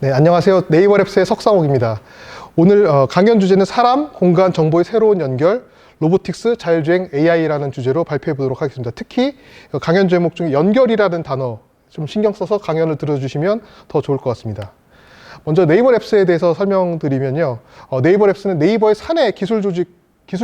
네, 안녕하세요. 네이버랩스의 석상옥입니다. 오늘 강연 주제는 사람, 공간, 정보의 새로운 연결, 로보틱스, 자율주행, AI라는 주제로 발표해 보도록 하겠습니다. 특히 강연 제목 중에 연결이라는 단어 좀 신경 써서 강연을 들어주시면 더 좋을 것 같습니다. 먼저 네이버랩스에 대해서 설명드리면요. 네이버랩스는 네이버의 사내 기술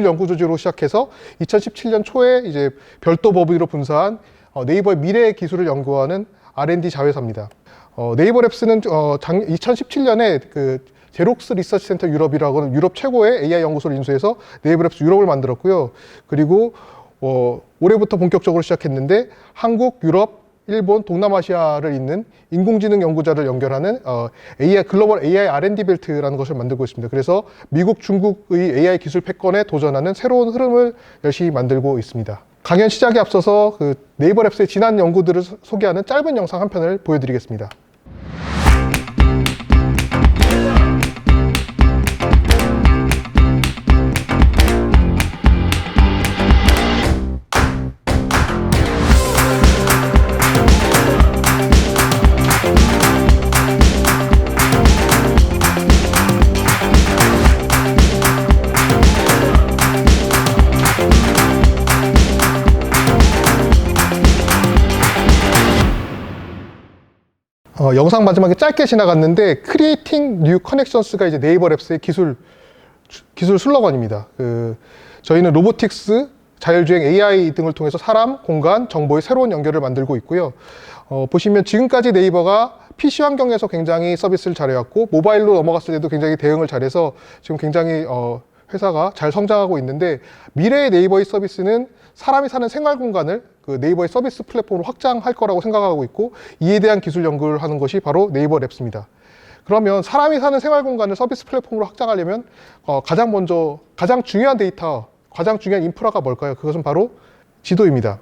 연구 조직으로 시작해서 2017년 초에 이제 별도 법인으로 분사한 네이버의 미래 기술을 연구하는 R&D 자회사입니다. 네이버랩스는 2017년에 그 제록스 리서치 센터 유럽이라고 하는 유럽 최고의 AI 연구소를 인수해서 네이버랩스 유럽을 만들었고요. 그리고 올해부터 본격적으로 시작했는데 한국, 유럽, 일본, 동남아시아를 잇는 인공지능 연구자를 연결하는 글로벌 AI R&D 벨트라는 것을 만들고 있습니다. 그래서 미국, 중국의 AI 기술 패권에 도전하는 새로운 흐름을 열심히 만들고 있습니다. 강연 시작에 앞서서 그 네이버랩스의 지난 연구들을 소개하는 짧은 영상 한 편을 보여드리겠습니다. 영상 마지막에 짧게 지나갔는데 Creating New Connections가 이제 네이버랩스의 기술 슬로건입니다. 저희는 로보틱스, 자율주행 AI 등을 통해서 사람, 공간, 정보의 새로운 연결을 만들고 있고요. 보시면 지금까지 네이버가 PC 환경에서 굉장히 서비스를 잘해왔고 모바일로 넘어갔을 때도 굉장히 대응을 잘해서 지금 굉장히 회사가 잘 성장하고 있는데, 미래의 네이버의 서비스는 사람이 사는 생활 공간을 그 네이버의 서비스 플랫폼으로 확장할 거라고 생각하고 있고, 이에 대한 기술 연구를 하는 것이 바로 네이버랩스입니다. 그러면 사람이 사는 생활 공간을 서비스 플랫폼으로 확장하려면 가장 중요한 데이터, 가장 중요한 인프라가 뭘까요? 그것은 바로 지도입니다.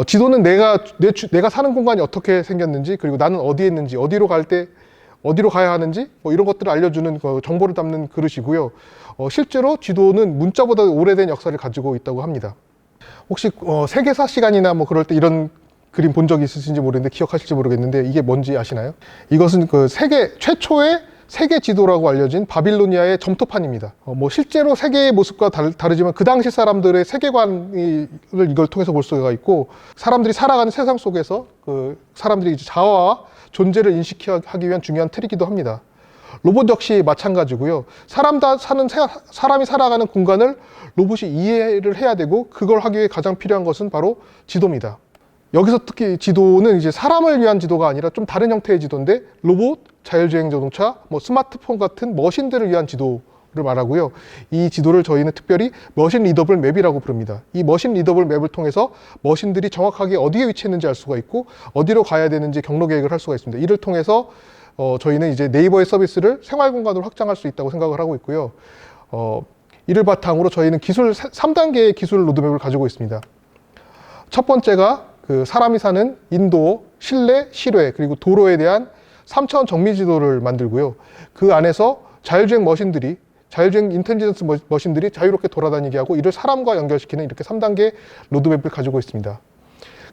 지도는 내가 사는 공간이 어떻게 생겼는지, 그리고 나는 어디에 있는지, 어디로 가야 하는지, 이런 것들을 알려주는 정보를 담는 그릇이고요. 실제로 지도는 문자보다 오래된 역사를 가지고 있다고 합니다. 혹시 세계사 시간이나 그럴 때 이런 그림 본 적 있으신지 모르겠는데 기억하실지 모르겠는데 이게 뭔지 아시나요? 이것은 그 최초의 세계 지도라고 알려진 바빌로니아의 점토판입니다. 실제로 세계의 모습과 다르지만 그 당시 사람들의 세계관을 이걸 통해서 볼 수가 있고, 사람들이 살아가는 세상 속에서 그 사람들이 이제 자아와 존재를 인식하기 위한 중요한 틀이기도 합니다. 로봇 역시 마찬가지고요. 사람이 살아가는 공간을 로봇이 이해를 해야 되고, 그걸 하기 위해 가장 필요한 것은 바로 지도입니다. 여기서 특히 지도는 이제 사람을 위한 지도가 아니라 좀 다른 형태의 지도인데, 로봇, 자율주행 자동차, 스마트폰 같은 머신들을 위한 지도를 말하고요. 이 지도를 저희는 특별히 머신 리더블 맵이라고 부릅니다. 이 머신 리더블 맵을 통해서 머신들이 정확하게 어디에 위치했는지 알 수가 있고, 어디로 가야 되는지 경로 계획을 할 수가 있습니다. 이를 통해서 저희는 이제 네이버의 서비스를 생활 공간으로 확장할 수 있다고 생각을 하고 있고요. 이를 바탕으로 저희는 3단계의 기술 로드맵을 가지고 있습니다. 첫 번째가 그 사람이 사는 인도, 실내, 실외, 그리고 도로에 대한 3차원 정밀 지도를 만들고요. 그 안에서 자율주행 인텔리전스 머신들이 자유롭게 돌아다니게 하고, 이를 사람과 연결시키는 이렇게 3단계 로드맵을 가지고 있습니다.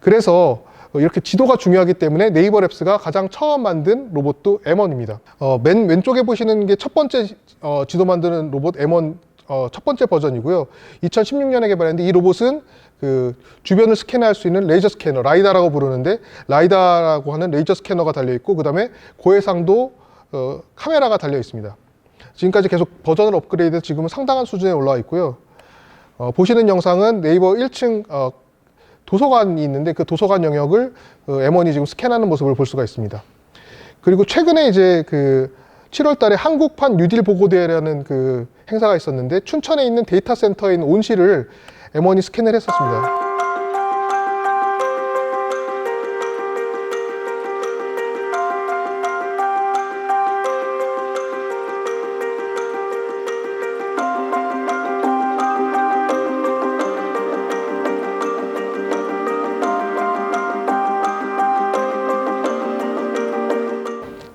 그래서 이렇게 지도가 중요하기 때문에 네이버랩스가 가장 처음 만든 로봇도 M1입니다. 맨 왼쪽에 보시는 게 첫 번째 지도 만드는 로봇 M1 첫 번째 버전이고요. 2016년에 개발했는데, 이 로봇은 그 주변을 스캐너할 수 있는 레이저 스캐너, 라이다라고 부르는데, 라이다라고 하는 레이저 스캐너가 달려 있고, 그 다음에 고해상도 카메라가 달려 있습니다. 지금까지 계속 버전을 업그레이드해서 지금은 상당한 수준에 올라와 있고요. 보시는 영상은 네이버 1층 도서관이 있는데, 그 도서관 영역을 M1이 지금 스캔하는 모습을 볼 수가 있습니다. 그리고 최근에 이제 7월 달에 한국판 뉴딜 보고대회라는 그 행사가 있었는데, 춘천에 있는 데이터 센터에 있는 온실을 M1이 스캔을 했었습니다.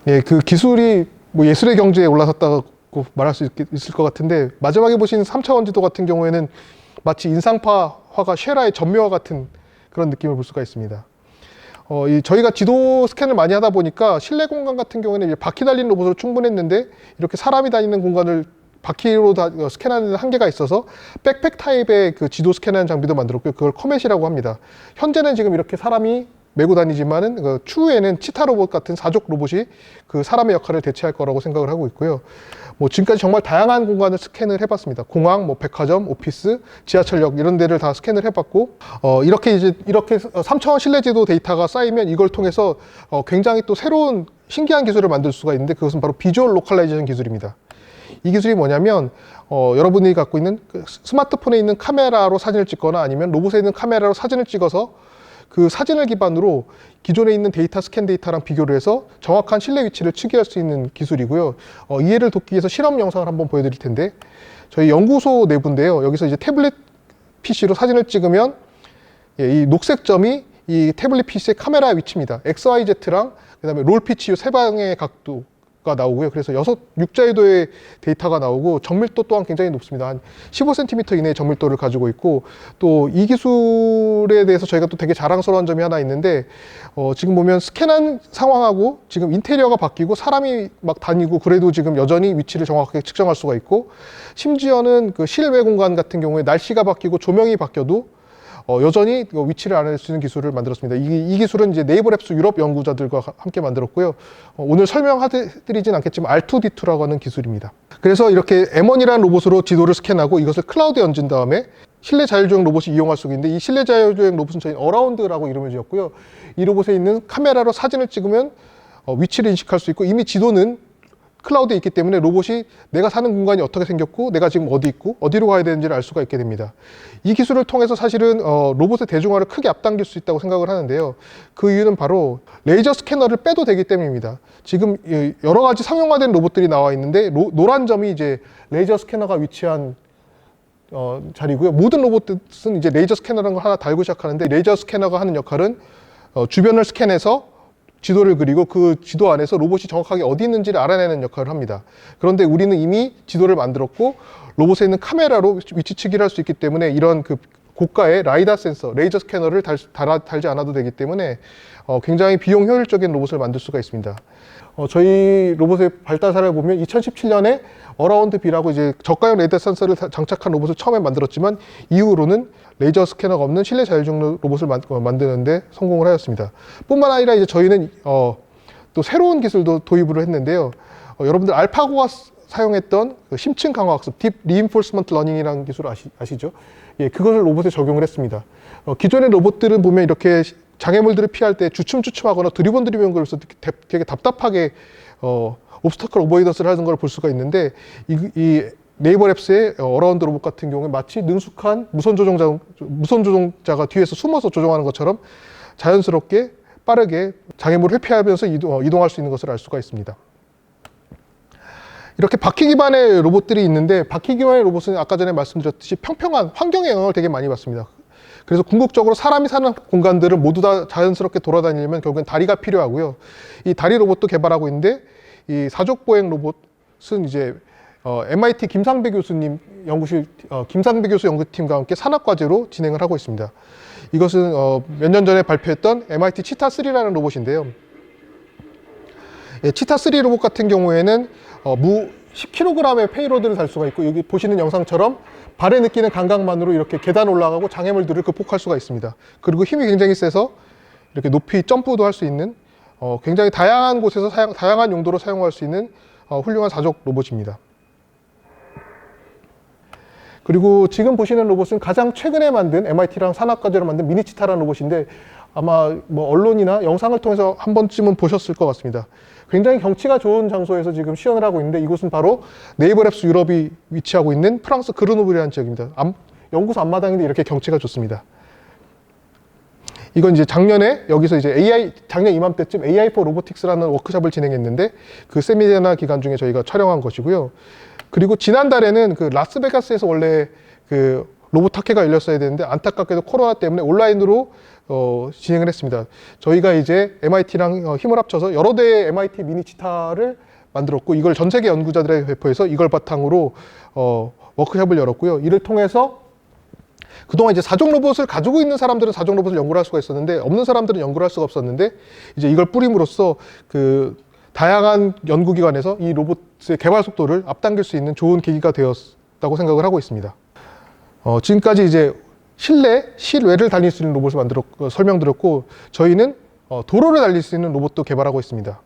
예, 그 기술이 예술의 경지에 올라섰다고 말할 수 있을 것 같은데, 마지막에 보신 3차원 지도 같은 경우에는 마치 인상파 화가 쉐라의 전묘와 같은 그런 느낌을 볼 수가 있습니다. 저희가 지도 스캔을 많이 하다 보니까 실내 공간 같은 경우에는 이제 바퀴 달린 로봇으로 충분했는데 이렇게 사람이 다니는 공간을 바퀴로 스캔하는 한계가 있어서 백팩 타입의 그 지도 스캔하는 장비도 만들었고요. 그걸 커맷이라고 합니다. 현재는 지금 이렇게 사람이 메고 다니지만은 추후에는 치타 로봇 같은 사족 로봇이 그 사람의 역할을 대체할 거라고 생각을 하고 있고요. 뭐 지금까지 정말 다양한 공간을 스캔을 해봤습니다. 공항, 뭐 백화점, 오피스, 지하철역 이런 데를 다 스캔을 해봤고 이렇게 3차원 실내지도 데이터가 쌓이면 이걸 통해서 굉장히 또 새로운 신기한 기술을 만들 수가 있는데 그것은 바로 비주얼 로컬라이제이션 기술입니다. 이 기술이 뭐냐면 여러분이 갖고 있는 그 스마트폰에 있는 카메라로 사진을 찍거나 아니면 로봇에 있는 카메라로 사진을 찍어서 그 사진을 기반으로 기존에 있는 데이터 스캔 데이터랑 비교를 해서 정확한 실내 위치를 측정할 수 있는 기술이고요. 이해를 돕기 위해서 실험 영상을 한번 보여드릴 텐데 저희 연구소 내부인데요. 여기서 이제 태블릿 PC로 사진을 찍으면 이 녹색 점이 이 태블릿 PC의 카메라 위치입니다. XYZ랑 그다음에 롤 피치 세 방의 각도가 나오고요. 그래서 6자유도의 데이터가 나오고 정밀도 또한 굉장히 높습니다. 한 15cm 이내의 정밀도를 가지고 있고 또 이 기술에 대해서 저희가 또 되게 자랑스러운 점이 하나 있는데 지금 보면 스캔한 상황하고 지금 인테리어가 바뀌고 사람이 막 다니고 그래도 지금 여전히 위치를 정확하게 측정할 수가 있고 심지어는 그 실외 공간 같은 경우에 날씨가 바뀌고 조명이 바뀌어도 여전히 위치를 알아낼 수 있는 기술을 만들었습니다. 이 기술은 이제 네이버랩스 유럽 연구자들과 함께 만들었고요. 오늘 설명드리진 않겠지만 R2D2라고 하는 기술입니다. 그래서 이렇게 M1이라는 로봇으로 지도를 스캔하고 이것을 클라우드에 얹은 다음에 실내 자율주행 로봇이 이용할 수 있는데 이 실내 자율주행 로봇은 저희 어라운드라고 이름을 지었고요. 이 로봇에 있는 카메라로 사진을 찍으면 위치를 인식할 수 있고 이미 지도는 클라우드에 있기 때문에 로봇이 내가 사는 공간이 어떻게 생겼고 내가 지금 어디 있고 어디로 가야 되는지를 알 수가 있게 됩니다. 이 기술을 통해서 사실은 로봇의 대중화를 크게 앞당길 수 있다고 생각을 하는데요. 그 이유는 바로 레이저 스캐너를 빼도 되기 때문입니다. 지금 여러 가지 상용화된 로봇들이 나와 있는데 노란 점이 이제 레이저 스캐너가 위치한 자리고요. 모든 로봇은 이제 레이저 스캐너라는 걸 하나 달고 시작하는데 레이저 스캐너가 하는 역할은 주변을 스캔해서 지도를 그리고 그 지도 안에서 로봇이 정확하게 어디 있는지를 알아내는 역할을 합니다. 그런데 우리는 이미 지도를 만들었고 로봇에 있는 카메라로 위치 측정을 할 수 있기 때문에 이런 그 고가의 라이다 센서, 레이저 스캐너를 달지 않아도 되기 때문에 굉장히 비용 효율적인 로봇을 만들 수가 있습니다. 저희 로봇의 발달사를 보면 2017년에 어라운드 B라고 이제 저가형 레이더 센서를 장착한 로봇을 처음에 만들었지만 이후로는 레이저 스캐너가 없는 실내 자율주행 로봇을 만드는데 성공을 하였습니다. 뿐만 아니라 이제 저희는 또 새로운 기술도 도입을 했는데요. 여러분들 알파고가 사용했던 그 심층 강화 학습, 딥 리인포스먼트 러닝이라는 기술 아시죠? 예, 그것을 로봇에 적용을 했습니다. 기존의 로봇들은 보면 이렇게 장애물들을 피할 때 주춤주춤하거나 드리번 걸어서 되게 답답하게 옵스터클 오버이던스를 하는 걸 볼 수가 있는데 이 네이버랩스의 어라운드 로봇 같은 경우에 마치 능숙한 무선 조종자가 뒤에서 숨어서 조종하는 것처럼 자연스럽게 빠르게 장애물을 회피하면서 이동할 수 있는 것을 알 수가 있습니다. 이렇게 바퀴 기반의 로봇들이 있는데 바퀴 기반의 로봇은 아까 전에 말씀드렸듯이 평평한 환경에 영향을 되게 많이 받습니다. 그래서 궁극적으로 사람이 사는 공간들을 모두 다 자연스럽게 돌아다니려면 결국엔 다리가 필요하고요. 이 다리 로봇도 개발하고 있는데 이 사족보행 로봇은 이제 MIT 김상배 교수님 연구실 김상배 교수 연구팀과 함께 산업과제로 진행을 하고 있습니다. 이것은 몇 년 전에 발표했던 MIT 치타3라는 로봇인데요. 예, 치타3 로봇 같은 경우에는 10kg의 페이로드를 달 수가 있고 여기 보시는 영상처럼 발에 느끼는 감각만으로 이렇게 계단 올라가고 장애물들을 극복할 수가 있습니다. 그리고 힘이 굉장히 세서 이렇게 높이 점프도 할 수 있는 굉장히 다양한 곳에서 다양한 용도로 사용할 수 있는 훌륭한 사족 로봇입니다. 그리고 지금 보시는 로봇은 가장 최근에 만든 MIT랑 산업과제로 만든 미니치타라는 로봇인데 아마 뭐 언론이나 영상을 통해서 한 번쯤은 보셨을 것 같습니다. 굉장히 경치가 좋은 장소에서 지금 시연을 하고 있는데 이곳은 바로 네이버랩스 유럽이 위치하고 있는 프랑스 그르노블이라는 지역입니다. 연구소 앞마당인데 이렇게 경치가 좋습니다. 이건 이제 작년에 여기서 이제 작년 이맘때쯤 AI4 로보틱스라는 워크숍을 진행했는데 그 세미나 기간 중에 저희가 촬영한 것이고요. 그리고 지난달에는 그 라스베가스에서 원래 그 로봇 학회가 열렸어야 되는데 안타깝게도 코로나 때문에 온라인으로 진행을 했습니다. 저희가 이제 MIT랑 힘을 합쳐서 여러 대의 MIT 미니치타를 만들었고 이걸 전 세계 연구자들에게 배포해서 이걸 바탕으로 워크숍을 열었고요. 이를 통해서 그동안 이제 사종 로봇을 가지고 있는 사람들은 사종 로봇을 연구를 할 수가 있었는데, 없는 사람들은 연구를 할 수가 없었는데, 이제 이걸 뿌림으로써 그 다양한 연구기관에서 이 로봇의 개발 속도를 앞당길 수 있는 좋은 계기가 되었다고 생각을 하고 있습니다. 지금까지 이제 실내, 실외를 달릴 수 있는 로봇을 설명드렸고, 저희는 도로를 달릴 수 있는 로봇도 개발하고 있습니다.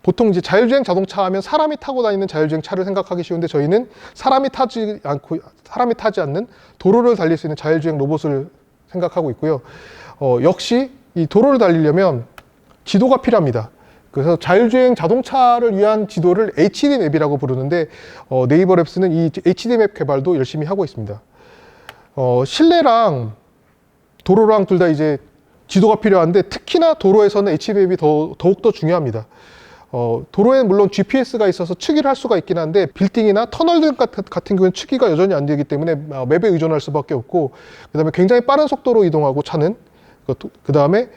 보통 이제 자율주행 자동차 하면 사람이 타고 다니는 자율주행 차를 생각하기 쉬운데, 저희는 사람이 타지 않는 도로를 달릴 수 있는 자율주행 로봇을 생각하고 있고요. 역시 이 도로를 달리려면 지도가 필요합니다. 그래서 자율주행 자동차를 위한 지도를 HD맵이라고 부르는데, 네이버랩스는 이 HD맵 개발도 열심히 하고 있습니다. 실내랑 도로랑 둘 다 이제 지도가 필요한데, 특히나 도로에서는 HD맵이 더욱더 중요합니다. 도로에는 물론 GPS가 있어서 측위를 할 수가 있긴 한데, 빌딩이나 터널 등 같은 경우는 측위가 여전히 안 되기 때문에 맵에 의존할 수밖에 없고, 그 다음에 굉장히 빠른 속도로 이동하고 차는, 그 다음에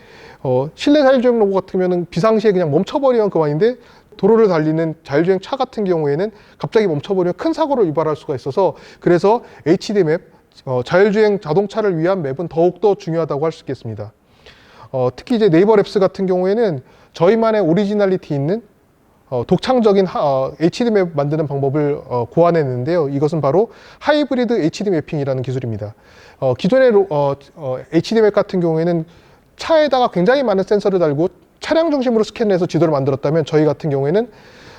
실내 자율주행 로봇 같으면 비상시에 그냥 멈춰버리면 그만인데, 도로를 달리는 자율주행 차 같은 경우에는 갑자기 멈춰버리면 큰 사고를 유발할 수가 있어서, 그래서 HD맵, 자율주행 자동차를 위한 맵은 더욱더 중요하다고 할 수 있겠습니다. 특히 이제 네이버랩스 같은 경우에는 저희만의 오리지널리티 있는 독창적인 HD맵 만드는 방법을 고안했는데요. 이것은 바로 하이브리드 HD 매핑이라는 기술입니다. 기존의 HD맵 같은 경우에는 차에다가 굉장히 많은 센서를 달고 차량 중심으로 스캔을 해서 지도를 만들었다면, 저희 같은 경우에는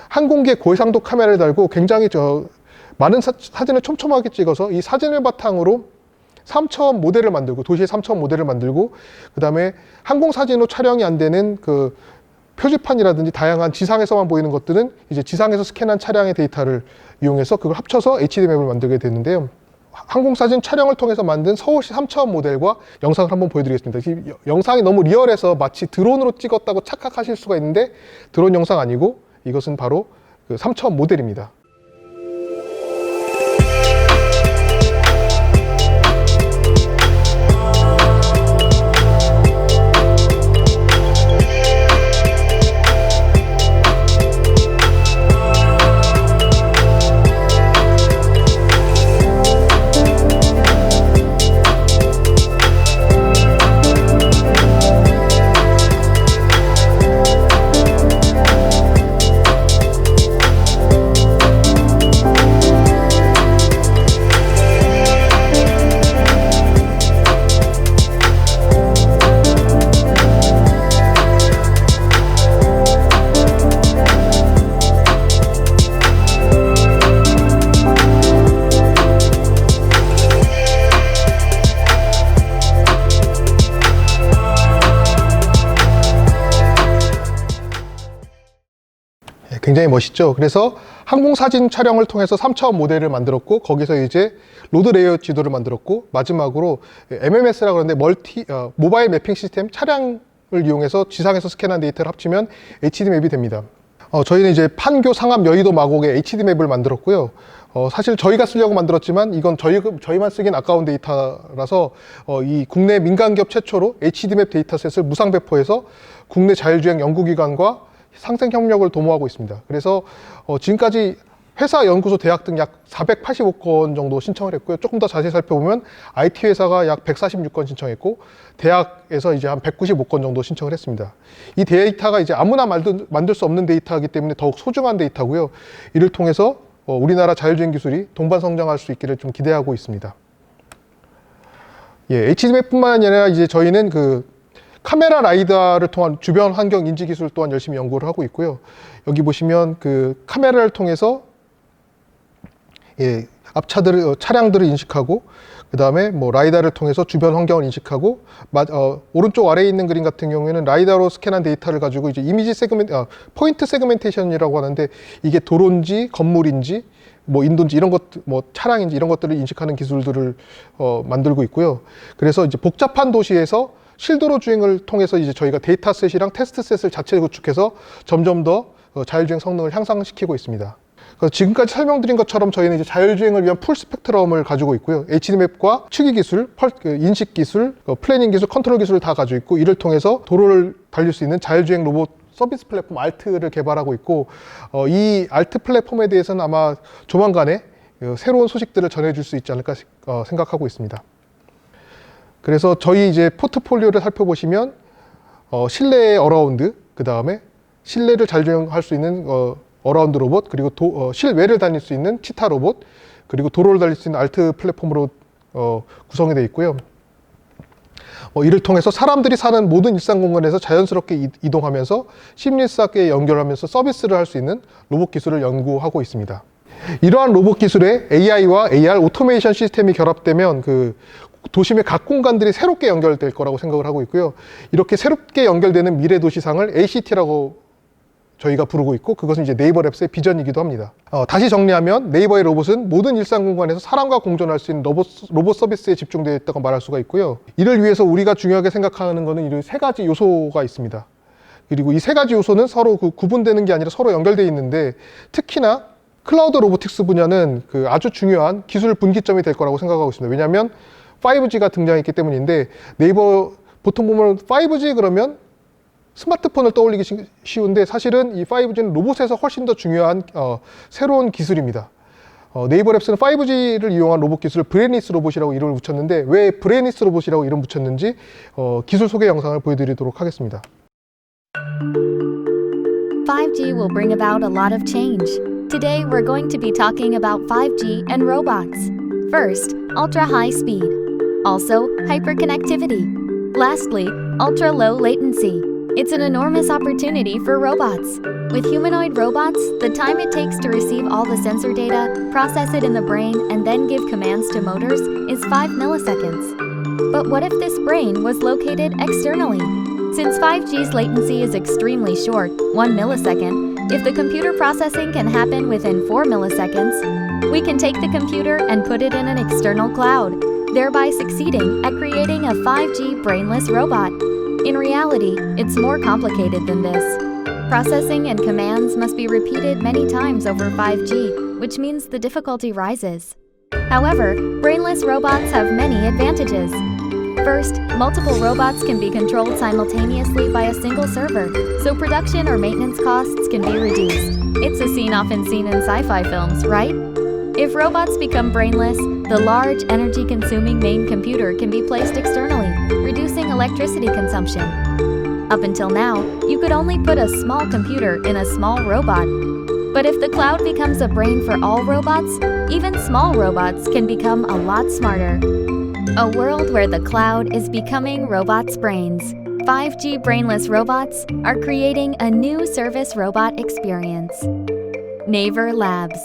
항공기에 고해상도 카메라를 달고 굉장히 많은 사진을 촘촘하게 찍어서 이 사진을 바탕으로 3차원 모델을 만들고, 도시의 3차원 모델을 만들고, 그 다음에 항공 사진으로 촬영이 안 되는 그 표지판이라든지 다양한 지상에서만 보이는 것들은 이제 지상에서 스캔한 차량의 데이터를 이용해서 그걸 합쳐서 HD맵을 만들게 됐는데요. 항공사진 촬영을 통해서 만든 서울시 3차원 모델과 영상을 한번 보여드리겠습니다. 이 영상이 너무 리얼해서 마치 드론으로 찍었다고 착각하실 수가 있는데, 드론 영상 아니고 이것은 바로 그 3차원 모델입니다. 굉장히 멋있죠. 그래서 항공사진 촬영을 통해서 3차원 모델을 만들었고, 거기서 이제 로드 레이아웃 지도를 만들었고, 마지막으로 MMS라고 그러는데 모바일 매핑 시스템, 차량을 이용해서 지상에서 스캔한 데이터를 합치면 HD맵이 됩니다. 저희는 이제 판교, 상암, 여의도, 마곡에 HD맵을 만들었고요. 사실 저희가 쓰려고 만들었지만 이건 저희만 쓰긴 아까운 데이터라서 이 국내 민간기업 최초로 HD맵 데이터셋을 무상 배포해서 국내 자율주행 연구기관과 상생 협력을 도모하고 있습니다. 그래서 지금까지 회사, 연구소, 대학 등 약 485건 정도 신청을 했고요. 조금 더 자세히 살펴보면 IT 회사가 약 146건 신청했고, 대학에서 이제 한 195건 정도 신청을 했습니다. 이 데이터가 이제 아무나 만들 수 없는 데이터이기 때문에 더욱 소중한 데이터고요. 이를 통해서 우리나라 자율주행 기술이 동반 성장할 수 있기를 좀 기대하고 있습니다. HD맵뿐만 아니라 이제 저희는 카메라 라이다를 통한 주변 환경 인지 기술 또한 열심히 연구를 하고 있고요. 여기 보시면 그 카메라를 통해서 차량들을 인식하고, 그 다음에 라이다를 통해서 주변 환경을 인식하고, 오른쪽 아래에 있는 그림 같은 경우에는 라이다로 스캔한 데이터를 가지고 이제 포인트 세그멘테이션이라고 하는데, 이게 도로인지 건물인지 인도인지 이런 것, 차량인지 이런 것들을 인식하는 기술들을 만들고 있고요. 그래서 이제 복잡한 도시에서 실도로 주행을 통해서 이제 저희가 데이터셋이랑 테스트셋을 자체 구축해서 점점 더 자율주행 성능을 향상시키고 있습니다. 그래서 지금까지 설명드린 것처럼 저희는 이제 자율주행을 위한 풀 스펙트럼을 가지고 있고요. HD맵과 추기 기술, 인식 기술, 플래닝 기술, 컨트롤 기술을 다 가지고 있고, 이를 통해서 도로를 달릴 수 있는 자율주행 로봇 서비스 플랫폼 ART를 개발하고 있고, 이 ART 플랫폼에 대해서는 아마 조만간에 새로운 소식들을 전해줄 수 있지 않을까 생각하고 있습니다. 그래서 저희 이제 포트폴리오를 살펴보시면 실내 어라운드, 그 다음에 실내를 잘 조정할 수 있는 어라운드 로봇, 그리고 실외를 다닐 수 있는 치타 로봇, 그리고 도로를 달릴 수 있는 알트 플랫폼으로 구성이 되어 있고요. 이를 통해서 사람들이 사는 모든 일상 공간에서 자연스럽게 이동하면서 시민사하게 연결하면서 서비스를 할 수 있는 로봇 기술을 연구하고 있습니다. 이러한 로봇 기술에 AI와 AR 오토메이션 시스템이 결합되면 도심의 각 공간들이 새롭게 연결될 거라고 생각을 하고 있고요. 이렇게 새롭게 연결되는 미래 도시상을 ACT라고 저희가 부르고 있고, 그것은 이제 네이버랩스의 비전이기도 합니다. 다시 정리하면 네이버의 로봇은 모든 일상 공간에서 사람과 공존할 수 있는 로봇 서비스에 집중되어 있다고 말할 수가 있고요. 이를 위해서 우리가 중요하게 생각하는 것은 이 세 가지 요소가 있습니다. 그리고 이 세 가지 요소는 서로 구분되는 게 아니라 서로 연결되어 있는데, 특히나 클라우드 로보틱스 분야는 아주 중요한 기술 분기점이 될 거라고 생각하고 있습니다. 왜냐하면 5G가 등장했기 때문인데, 네이버 보통 보면 5G 그러면 스마트폰을 떠올리기 쉬운데, 사실은 이 5G는 로봇에서 훨씬 더 중요한 새로운 기술입니다. 네이버랩스는 5G를 이용한 로봇 기술을 브레니스 로봇이라고 이름을 붙였는데, 왜 브레니스 로봇이라고 이름 붙였는지 기술 소개 영상을 보여드리도록 하겠습니다. 5G will bring about a lot of change. Today we're going to be talking about 5G and robots. First, ultra-high speed. Also, hyperconnectivity. Lastly, ultra-low latency. It's an enormous opportunity for robots. With humanoid robots, the time it takes to receive all the sensor data, process it in the brain, and then give commands to motors is 5 milliseconds. But what if this brain was located externally? Since 5G's latency is extremely short, 1 millisecond, if the computer processing can happen within 4 milliseconds, we can take the computer and put it in an external cloud, thereby succeeding at creating a 5G brainless robot. In reality, it's more complicated than this. Processing and commands must be repeated many times over 5G, which means the difficulty rises. However, brainless robots have many advantages. First, multiple robots can be controlled simultaneously by a single server, so production or maintenance costs can be reduced. It's a scene often seen in sci-fi films, right? If robots become brainless, the large, energy-consuming main computer can be placed externally, reducing electricity consumption. Up until now, you could only put a small computer in a small robot. But if the cloud becomes a brain for all robots, even small robots can become a lot smarter. A world where the cloud is becoming robots' brains. 5G brainless robots are creating a new service robot experience. Naver Labs.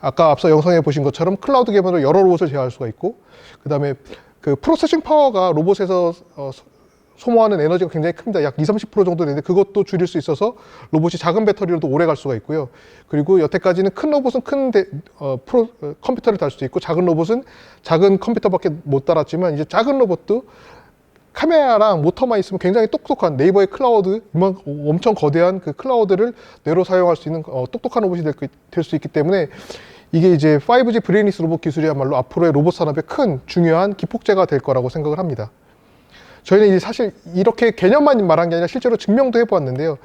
아까 앞서 영상에 보신 것처럼 클라우드 기반으로 여러 로봇을 제어할 수가 있고, 그 다음에 프로세싱 파워가 로봇에서 소모하는 에너지가 굉장히 큽니다. 약 20-30% 정도 되는데, 그것도 줄일 수 있어서 로봇이 작은 배터리로도 오래 갈 수가 있고요. 그리고 여태까지는 큰 로봇은 큰 컴퓨터를 달 수 있고, 작은 로봇은 작은 컴퓨터밖에 못 달았지만, 이제 작은 로봇도 카메라랑 모터만 있으면 굉장히 똑똑한 네이버의 클라우드, 엄청 거대한 클라우드를 뇌로 사용할 수 있는 똑똑한 로봇이 될 수 있기 때문에, 이게 이제 5G 브레니스 로봇 기술이야말로 앞으로의 로봇 산업의 큰 중요한 기폭제가 될 거라고 생각을 합니다. 저희는 이제 사실 이렇게 개념만 말한 게 아니라 실제로 증명도 해보았는데요.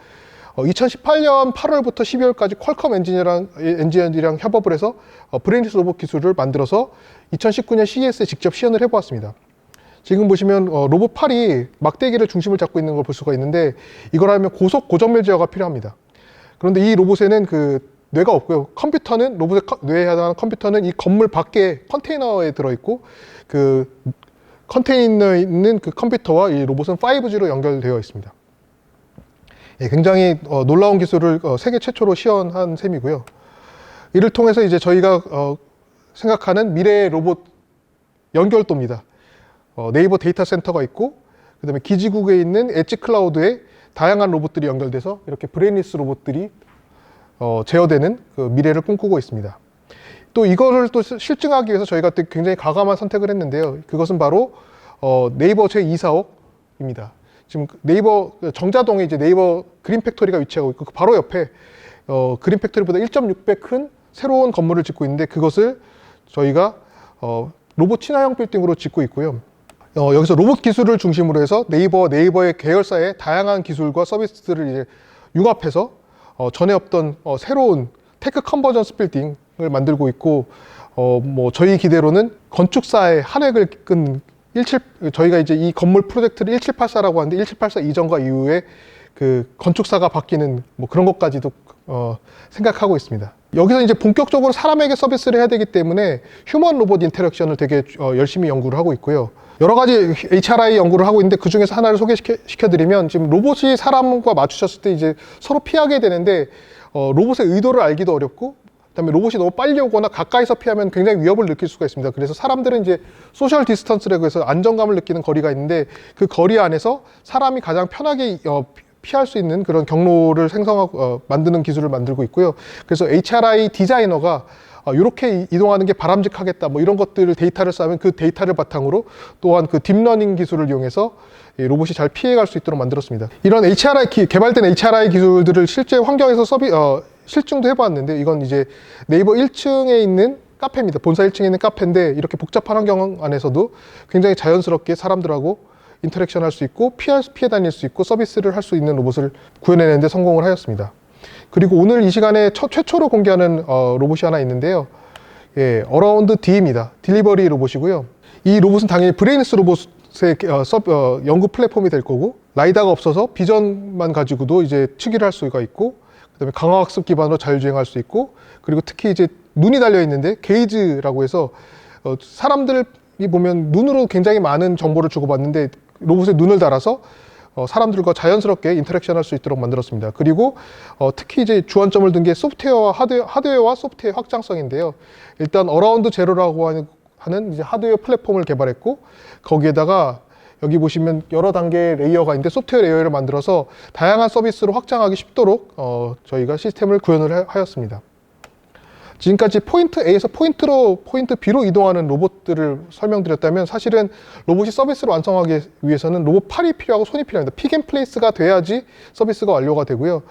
2018년 8월부터 12월까지 퀄컴 엔지니어랑 협업을 해서 브레니스 로봇 기술을 만들어서 2019년 CES에 직접 시연을 해보았습니다. 지금 보시면 로봇 팔이 막대기를 중심을 잡고 있는 걸 볼 수가 있는데, 이걸 하면 고정밀 제어가 필요합니다. 그런데 이 로봇에는 뇌가 없고요. 로봇의 뇌에 해당하는 컴퓨터는 이 건물 밖에 컨테이너에 들어있고, 컨테이너에 있는 컴퓨터와 이 로봇은 5G로 연결되어 있습니다. 예, 굉장히 놀라운 기술을 세계 최초로 시연한 셈이고요. 이를 통해서 이제 저희가 생각하는 미래의 로봇 연결도입니다. 네이버 데이터 센터가 있고, 그 다음에 기지국에 있는 엣지 클라우드에 다양한 로봇들이 연결돼서 이렇게 브레니스 로봇들이 제어되는 미래를 꿈꾸고 있습니다. 또 이거를 또 실증하기 위해서 저희가 또 굉장히 과감한 선택을 했는데요. 그것은 바로 네이버 제2사옥입니다. 지금 네이버 정자동에 이제 네이버 그린 팩토리가 위치하고 있고, 그 바로 옆에 그린 팩토리보다 1.6배 큰 새로운 건물을 짓고 있는데, 그것을 저희가 로봇 친화형 빌딩으로 짓고 있고요. 여기서 로봇 기술을 중심으로 해서 네이버의 계열사의 다양한 기술과 서비스들을 이제 융합해서 전에 없던 새로운 테크 컨버전스 빌딩을 만들고 있고, 뭐 저희 기대로는 건축사의 한 획을 끈 저희가 이제 이 건물 프로젝트를 1784라고 하는데 1784 이전과 이후에 그 건축사가 바뀌는 뭐 그런 것까지도 생각하고 있습니다. 여기서 이제 본격적으로 사람에게 서비스를 해야 되기 때문에 휴먼 로봇 인터랙션을 되게 열심히 연구를 하고 있고요. 여러 가지 HRI 연구를 하고 있는데 그 중에서 하나를 소개시켜드리면 지금 로봇이 사람과 마주쳤을 때 이제 서로 피하게 되는데 로봇의 의도를 알기도 어렵고 그다음에 로봇이 너무 빨리 오거나 가까이서 피하면 굉장히 위협을 느낄 수가 있습니다. 그래서 사람들은 이제 소셜 디스턴스라고 해서 안정감을 느끼는 거리가 있는데 그 거리 안에서 사람이 가장 편하게 피할 수 있는 그런 경로를 생성하고 만드는 기술을 만들고 있고요. 그래서 HRI 디자이너가 이렇게 이동하는 게 바람직하겠다 뭐 이런 것들을 데이터를 쌓으면 그 데이터를 바탕으로 또한 그 딥러닝 기술을 이용해서 로봇이 잘 피해갈 수 있도록 만들었습니다. 이런 개발된 HRI 기술들을 실제 환경에서 실증도 해봤는데 이건 이제 네이버 1층에 있는 카페입니다. 본사 1층에 있는 카페인데 이렇게 복잡한 환경 안에서도 굉장히 자연스럽게 사람들하고 인터랙션 할 수 있고 피해 다닐 수 있고 서비스를 할 수 있는 로봇을 구현해내는 데 성공을 하였습니다. 그리고 오늘 이 시간에 최초로 공개하는 로봇이 하나 있는데요. 예, 어라운드 D입니다. 딜리버리 로봇이고요. 이 로봇은 당연히 브레인스 로봇의 연구 플랫폼이 될 거고 라이다가 없어서 비전만 가지고도 이제 측일을 할 수가 있고 그다음에 강화학습 기반으로 자율주행할 수 있고 그리고 특히 이제 눈이 달려 있는데 게이즈라고 해서 사람들이 보면 눈으로 굉장히 많은 정보를 주고받는데 로봇에 눈을 달아서 사람들과 자연스럽게 인터랙션 할 수 있도록 만들었습니다. 그리고 특히 이제 주안점을 둔 게 소프트웨어와 하드웨어와 소프트웨어 확장성인데요. 일단 어라운드 제로라고 하는 이제 하드웨어 플랫폼을 개발했고 거기에다가 여기 보시면 여러 단계의 레이어가 있는데 소프트웨어 레이어를 만들어서 다양한 서비스로 확장하기 쉽도록 저희가 시스템을 구현을 하였습니다. 지금까지 포인트 A에서 포인트 B로 이동하는 로봇들을 설명드렸다면 사실은 로봇이 서비스를 완성하기 위해서는 로봇 팔이 필요하고 손이 필요합니다. 픽앤플레이스가 돼야지 서비스가 완료가 되고요.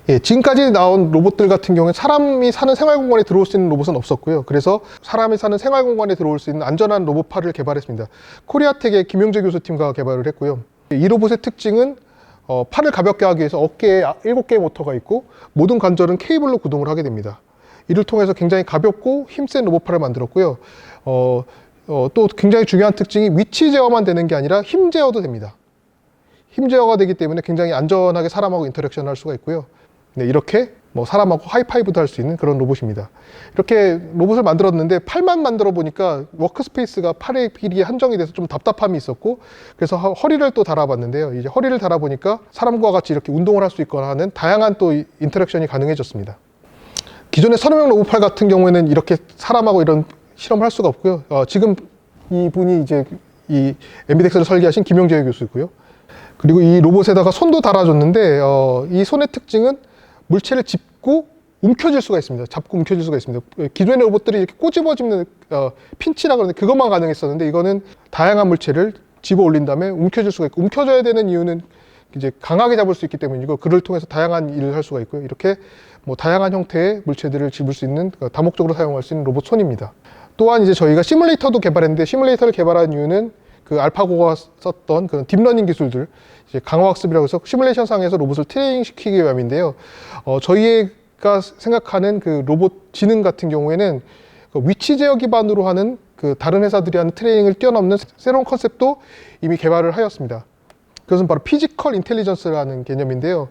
예, 지금까지 나온 로봇들 같은 경우는 사람이 사는 생활공간에 들어올 수 있는 로봇은 없었고요. 그래서 사람이 사는 생활공간에 들어올 수 있는 안전한 로봇 팔을 개발했습니다. 코리아텍의 김용재 교수팀과 개발을 했고요. 이 로봇의 특징은 팔을 가볍게 하기 위해서 어깨에 7개의 모터가 있고 모든 관절은 케이블로 구동을 하게 됩니다. 이를 통해서 굉장히 가볍고 힘센 로봇팔을 만들었고요. 또 굉장히 중요한 특징이 위치 제어만 되는 게 아니라 힘 제어도 됩니다. 힘 제어가 되기 때문에 굉장히 안전하게 사람하고 인터랙션을 할 수가 있고요. 네, 이렇게 뭐 사람하고 하이파이브도 할 수 있는 그런 로봇입니다. 이렇게 로봇을 만들었는데 팔만 만들어 보니까 워크스페이스가 팔의 길이에 한정이 돼서 좀 답답함이 있었고 그래서 허리를 또 달아봤는데요. 이제 허리를 달아보니까 사람과 같이 이렇게 운동을 할 수 있거나 하는 다양한 또 인터랙션이 가능해졌습니다. 기존의 선호형 로봇팔 같은 경우에는 이렇게 사람하고 이런 실험을 할 수가 없고요. 지금 이분이 이제 이 엠비덱스를 설계하신 김용재 교수고요. 그리고 이 로봇에다가 손도 달아줬는데 이 손의 특징은 물체를 짚고 움켜쥘 수가 있습니다. 잡고 움켜쥘 수가 있습니다. 기존의 로봇들이 이렇게 꼬집어 짚는 핀치라 그러는데 그것만 가능했었는데 이거는 다양한 물체를 집어 올린 다음에 움켜쥘 수가 있고 움켜줘야 되는 이유는 이제 강하게 잡을 수 있기 때문이고 그를 통해서 다양한 일을 할 수가 있고요. 이렇게 뭐 다양한 형태의 물체들을 집을 수 있는 다목적으로 사용할 수 있는 로봇 손입니다. 또한 이제 저희가 시뮬레이터도 개발했는데 시뮬레이터를 개발한 이유는 그 알파고가 썼던 그런 딥러닝 기술들 이제 강화학습이라고 해서 시뮬레이션 상에서 로봇을 트레이닝 시키기 위함인데요. 저희가 생각하는 그 로봇 지능 같은 경우에는 그 위치 제어 기반으로 하는 그 다른 회사들이 하는 트레이닝을 뛰어넘는 새로운 컨셉도 이미 개발을 하였습니다. 그것은 바로 피지컬 인텔리전스라는 개념인데요.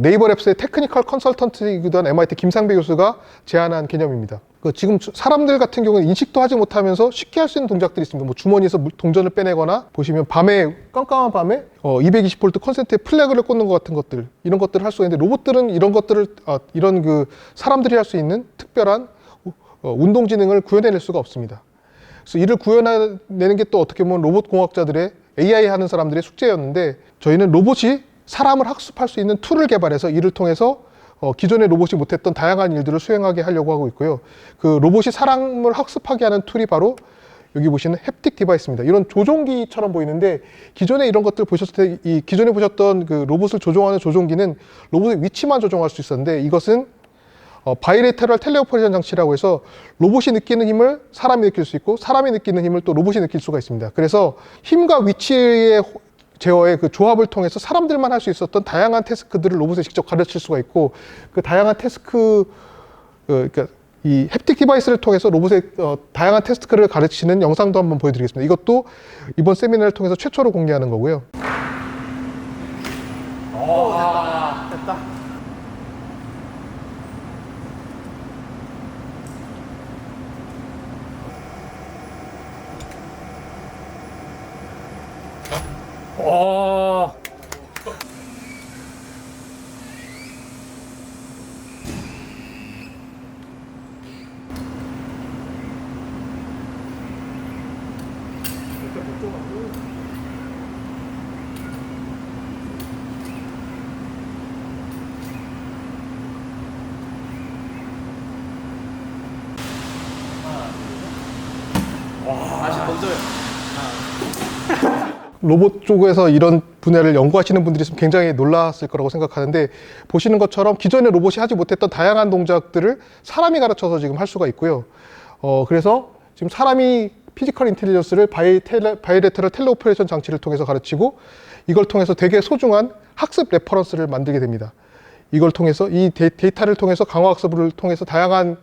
네이버 랩스의 테크니컬 컨설턴트이기도 한 MIT 김상배 교수가 제안한 개념입니다. 지금 사람들 같은 경우는 인식도 하지 못하면서 쉽게 할 수 있는 동작들이 있습니다. 뭐 주머니에서 동전을 빼내거나 보시면 밤에 깜깜한 밤에 220V 컨센트에 플래그를 꽂는 것 같은 것들 이런 것들을 할 수 있는데 로봇들은 이런 것들을 이런 그 사람들이 할 수 있는 특별한 운동 지능을 구현해낼 수가 없습니다. 그래서 이를 구현해내는 게 또 어떻게 보면 로봇 공학자들의 AI 하는 사람들의 숙제였는데 저희는 로봇이 사람을 학습할 수 있는 툴을 개발해서 이를 통해서 기존의 로봇이 못했던 다양한 일들을 수행하게 하려고 하고 있고요. 그 로봇이 사람을 학습하게 하는 툴이 바로 여기 보시는 햅틱 디바이스입니다. 이런 조종기처럼 보이는데 기존에 이런 것들 보셨을 때 이 기존에 보셨던 그 로봇을 조종하는 조종기는 로봇의 위치만 조종할 수 있었는데 이것은 바이레터럴 텔레오퍼레이션 장치라고 해서 로봇이 느끼는 힘을 사람이 느낄 수 있고 사람이 느끼는 힘을 또 로봇이 느낄 수가 있습니다. 그래서 힘과 위치의 제어의 그 조합을 통해서 사람들만 할 수 있었던 다양한 태스크들을 로봇에 직접 가르칠 수가 있고 그 다양한 태스크 그러니까 이 햅틱 디바이스를 통해서 로봇의 다양한 태스크를 가르치는 영상도 한번 보여드리겠습니다. 이것도 이번 세미나를 통해서 최초로 공개하는 거고요. 됐다. 오. 다시 던져요. 로봇 쪽에서 이런 분야를 연구하시는 분들이 있으면 굉장히 놀랐을 거라고 생각하는데, 보시는 것처럼 기존의 로봇이 하지 못했던 다양한 동작들을 사람이 가르쳐서 지금 할 수가 있고요. 그래서 지금 사람이 피지컬 인텔리전스를 바이레터럴 텔레오퍼레이션 장치를 통해서 가르치고, 이걸 통해서 되게 소중한 학습 레퍼런스를 만들게 됩니다. 이걸 통해서 이 데이터를 통해서 강화학습을 통해서 다양한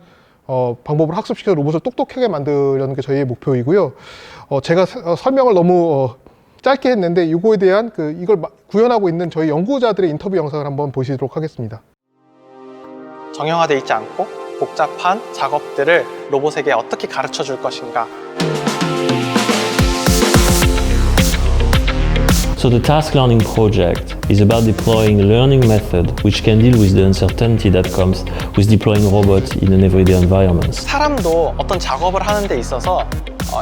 방법을 학습시켜서 로봇을 똑똑하게 만들려는 게 저희의 목표이고요. 제가 설명을 너무 짧게 했는데, 이거에 대한 이걸 구현하고 있는 저희 연구자들의 인터뷰 영상을 한번 보시도록 하겠습니다. 정형화되어 있지 않고 복잡한 작업들을 로봇에게 어떻게 가르쳐 줄 것인가. So the task learning project is about deploying a learning method which can deal with the uncertainty that comes with deploying robots in an everyday environment. 사람도 어떤 작업을 하는 데 있어서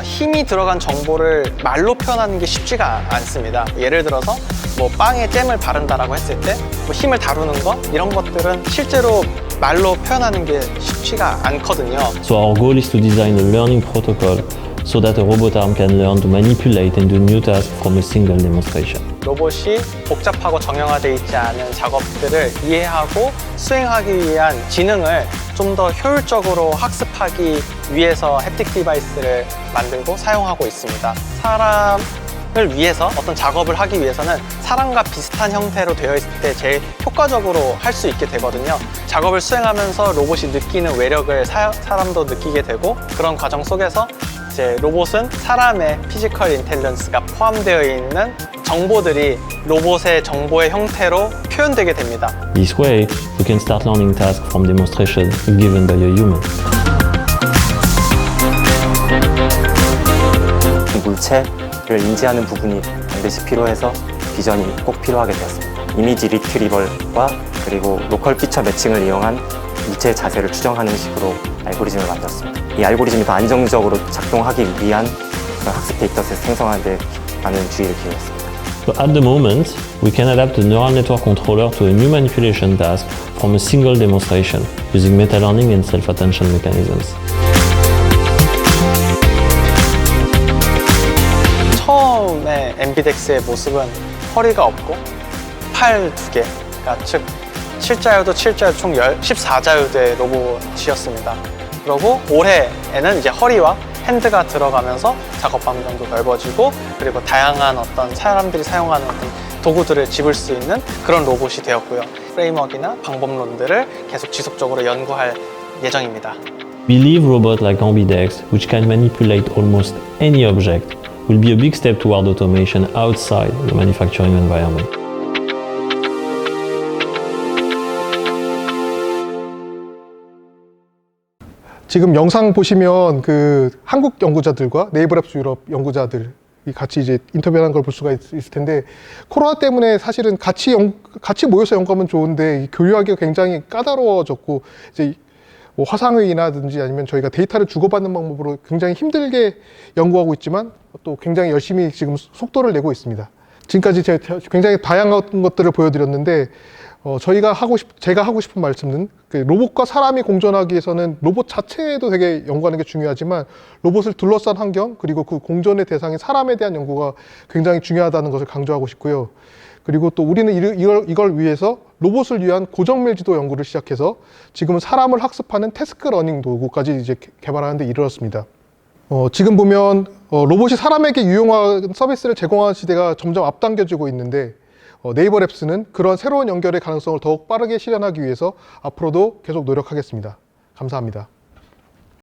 힘이 들어간 정보를 말로 표현하는 게 쉽지가 않습니다. 예를 들어서 뭐 빵에 잼을 바른다라고 했을 때 뭐 힘을 다루는 것, 이런 것들은 실제로 말로 표현하는 게 쉽지가 않거든요. So our goal is to design a learning protocol so that a robot arm can learn to manipulate and do new tasks from a single demonstration. 로봇이 복잡하고 정형화되어 있지 않은 작업들을 이해하고 수행하기 위한 지능을 좀 더 효율적으로 학습하기 위해서 햅틱 디바이스를 만들고 사용하고 있습니다. 사람을 위해서 어떤 작업을 하기 위해서는 사람과 비슷한 형태로 되어 있을 때 제일 효과적으로 할 수 있게 되거든요. 작업을 수행하면서 로봇이 느끼는 외력을 사람도 느끼게 되고, 그런 과정 속에서 이제 로봇은 사람의 피지컬 인텔리전스가 포함되어 있는 정보들이 로봇의 정보의 형태로 표현되게 됩니다. This way, we can start learning tasks from demonstration given by a human. 물체를 인지하는 부분이 반드시 필요해서 비전이 꼭 필요하게 되었습니다. 이미지 리트리벌과 그리고 로컬 피처 매칭을 이용한 물체의 자세를 추정하는 식으로 알고리즘을 만들었습니다. 이 알고리즘이 더 안정적으로 작동하기 위한 그런 학습 데이터셋을 생성하는 데 많은 주의를 기울였습니다. So at the moment, we can adapt the neural network controller to a new manipulation task from a single demonstration using meta-learning and self-attention mechanisms. 처음에 엠비덱스의 모습은 허리가 없고 팔 2개, 그러니까 즉 7자유도 7자유 총 14자유대의 로봇이었습니다. 그리고 올해에는 이제 허리와 핸드가 들어가면서 작업 반경도 넓어지고, 그리고 다양한 어떤 사람들이 사용하는 어떤 도구들을 집을 수 있는 그런 로봇이 되었고요. 프레임워크나 방법론들을 계속 지속적으로 연구할 예정입니다. We believe robots like Ambidex, which can manipulate almost any object, will be a big step toward automation outside the manufacturing environment. 지금 영상 보시면 한국 연구자들과 네이버랩스 유럽 연구자들이 같이 이제 인터뷰하는 걸 볼 수가 있을 텐데, 코로나 때문에 사실은 같이 모여서 연구하면 좋은데 교류하기가 굉장히 까다로워졌고, 이제 뭐 화상회의나든지 아니면 저희가 데이터를 주고받는 방법으로 굉장히 힘들게 연구하고 있지만 또 굉장히 열심히 지금 속도를 내고 있습니다. 지금까지 제가 굉장히 다양한 것들을 보여드렸는데, 제가 하고 싶은 말씀은 로봇과 사람이 공존하기 위해서는 로봇 자체도 되게 연구하는 게 중요하지만, 로봇을 둘러싼 환경, 그리고 그 공존의 대상인 사람에 대한 연구가 굉장히 중요하다는 것을 강조하고 싶고요. 그리고 또 우리는 이걸 위해서 로봇을 위한 고정밀지도 연구를 시작해서 지금은 사람을 학습하는 태스크 러닝 도구까지 이제 개발하는 데 이르렀습니다. 지금 보면 로봇이 사람에게 유용한 서비스를 제공하는 시대가 점점 앞당겨지고 있는데, 네이버랩스는 그런 새로운 연결의 가능성을 더욱 빠르게 실현하기 위해서 앞으로도 계속 노력하겠습니다. 감사합니다.